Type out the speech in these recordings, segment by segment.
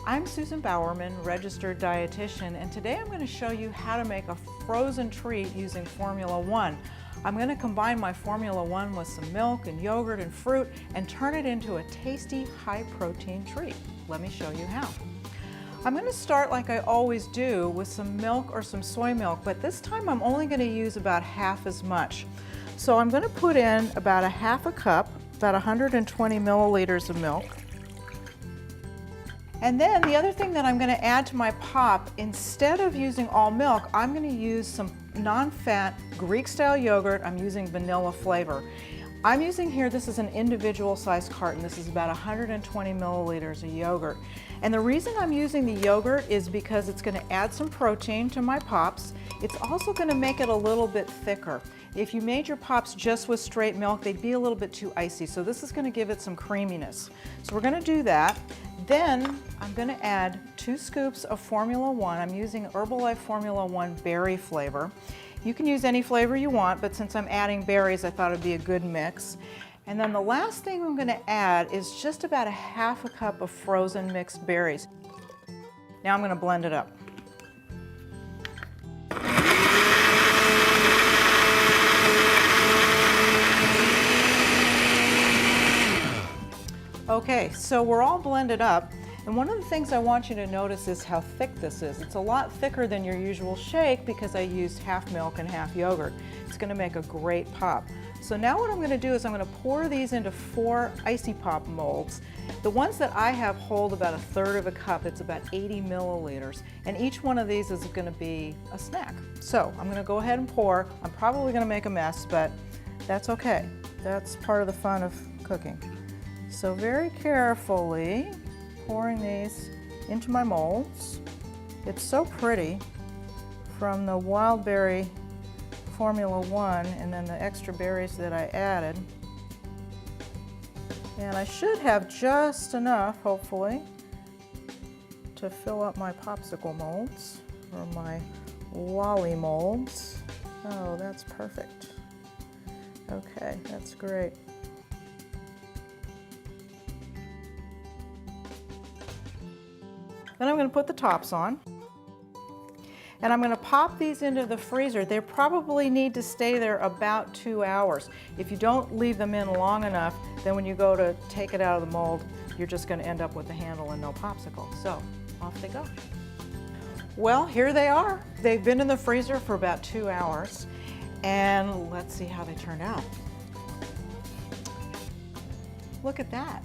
I'm Susan Bowerman, registered dietitian, and today I'm going to show you how to make a frozen treat using Formula 1. I'm going to combine my Formula 1 with some milk and yogurt and fruit and turn it into a tasty, high-protein treat. Let me show you how. I'm going to start like I always do with some milk or some soy milk, but this time I'm only going to use about half as much. So I'm going to put in about a half a cup, about 120 milliliters of milk. And then the other thing that I'm going to add to my pop, instead of using all milk, I'm going to use some non-fat Greek-style yogurt. I'm using vanilla flavor. I'm using here, this is an individual size carton. This is about 120 milliliters of yogurt. And the reason I'm using the yogurt is because it's going to add some protein to my pops. It's also going to make it a little bit thicker. If you made your pops just with straight milk, they'd be a little bit too icy. So this is going to give it some creaminess. So we're going to do that. Then I'm going to add 2 scoops of Formula 1. I'm using Herbalife Formula 1 berry flavor. You can use any flavor you want, but since I'm adding berries, I thought it'd be a good mix. And then the last thing I'm going to add is just about a half a cup of frozen mixed berries. Now I'm going to blend it up. Okay, so we're all blended up, and one of the things I want you to notice is how thick this is. It's a lot thicker than your usual shake because I used half milk and half yogurt. It's going to make a great pop. So now what I'm going to do is I'm going to pour these into 4 icy pop molds. The ones that I have hold about 1/3 of a cup. It's about 80 milliliters, and each one of these is going to be a snack. So I'm going to go ahead and pour. I'm probably going to make a mess, but that's okay. That's part of the fun of cooking. So very carefully pouring these into my molds. It's so pretty from the wild berry Formula 1 and then the extra berries that I added. And I should have just enough, hopefully, to fill up my popsicle molds or my lolly molds. Oh, that's perfect. Okay, that's great. Then I'm going to put the tops on, and I'm going to pop these into the freezer. They probably need to stay there about 2 hours. If you don't leave them in long enough, then when you go to take it out of the mold, you're just going to end up with the handle and no popsicle. So off they go. Well, here they are. They've been in the freezer for about 2 hours, and let's see how they turned out. Look at that.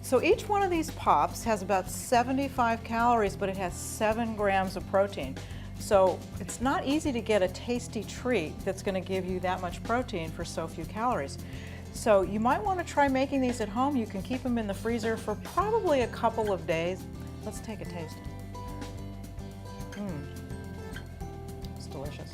So each one of these pops has about 75 calories, but it has 7 grams of protein. So it's not easy to get a tasty treat that's going to give you that much protein for so few calories. So you might want to try making these at home. You can keep them in the freezer for probably a couple of days. Let's take a taste. It's delicious.